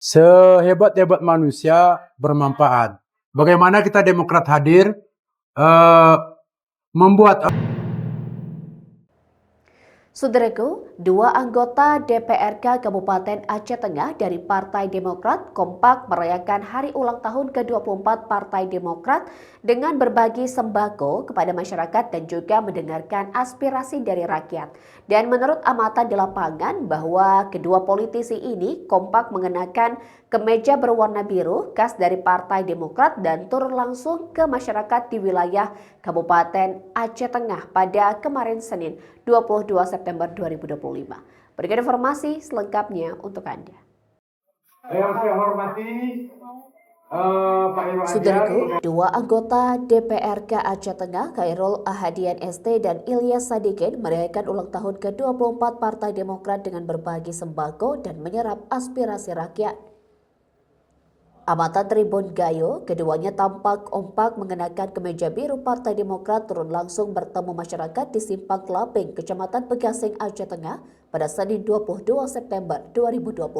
Sehebat-hebat manusia bermanfaat. Bagaimana kita Demokrat hadir membuat Saudaraku, dua anggota DPRK Kabupaten Aceh Tengah dari Partai Demokrat kompak merayakan hari ulang tahun ke-24 Partai Demokrat dengan berbagi sembako kepada masyarakat dan juga mendengarkan aspirasi dari rakyat. Dan menurut amatan di lapangan bahwa kedua politisi ini kompak mengenakan kemeja berwarna biru khas dari Partai Demokrat dan turun langsung ke masyarakat di wilayah Kabupaten Aceh Tengah pada kemarin Senin 22 September 2025. Berikut informasi selengkapnya untuk Anda. Yang saya hormati Pak Irwan Saudaraku, dua anggota DPRK Aceh Tengah, Khairul Ahadian ST dan Ilyas Sadikin merayakan ulang tahun ke-24 Partai Demokrat dengan berbagi sembako dan menyerap aspirasi rakyat. Amatan Tribun Gayo, keduanya tampak kompak mengenakan kemeja biru Partai Demokrat turun langsung bertemu masyarakat di Simpang Kelaping, Kecamatan Pegasing, Aceh Tengah pada Senin 22 September 2025.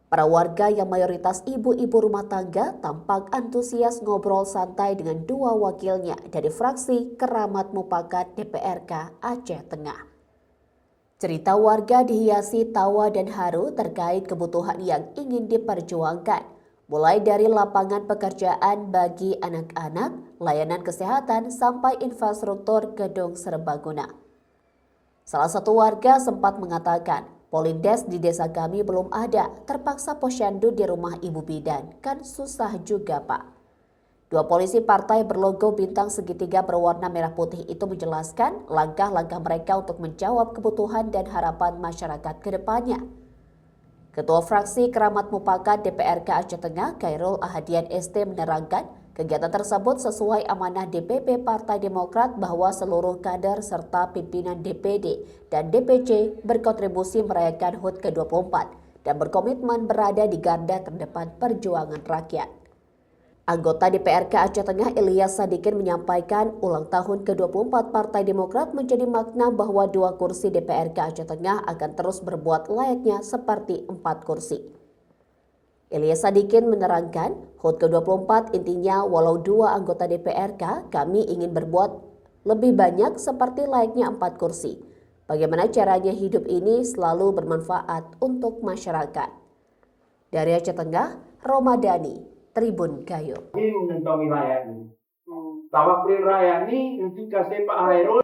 Para warga yang mayoritas ibu-ibu rumah tangga tampak antusias ngobrol santai dengan dua wakilnya dari fraksi Keramat Mufakat DPRK Aceh Tengah. Cerita warga dihiasi tawa dan haru terkait kebutuhan yang ingin diperjuangkan, mulai dari lapangan pekerjaan bagi anak-anak, layanan kesehatan, sampai infrastruktur gedung serbaguna. Salah satu warga sempat mengatakan, Polindes di desa kami belum ada, terpaksa posyandu di rumah ibu bidan, kan susah juga Pak. Dua polisi partai berlogo bintang segitiga berwarna merah putih itu menjelaskan langkah-langkah mereka untuk menjawab kebutuhan dan harapan masyarakat ke depannya. Ketua fraksi Keramat Mufakat DPRK Aceh Tengah, Khairul Ahadian ST menerangkan, kegiatan tersebut sesuai amanah DPP Partai Demokrat bahwa seluruh kader serta pimpinan DPD dan DPC berkontribusi merayakan HUT ke-24 dan berkomitmen berada di garda terdepan perjuangan rakyat. Anggota DPRK Aceh Tengah Ilyas Sadikin menyampaikan ulang tahun ke-24 Partai Demokrat menjadi makna bahwa dua kursi DPRK Aceh Tengah akan terus berbuat layaknya seperti 4 kursi. Ilyas Sadikin menerangkan, HUT ke-24 intinya walau dua anggota DPRK, kami ingin berbuat lebih banyak seperti layaknya 4 kursi. Bagaimana caranya hidup ini selalu bermanfaat untuk masyarakat. Dari Aceh Tengah, Romadani, Tribun Gayo. Ini untuk wilayah ini. Bahwa wilayah ini untuk kasih Pak Khairul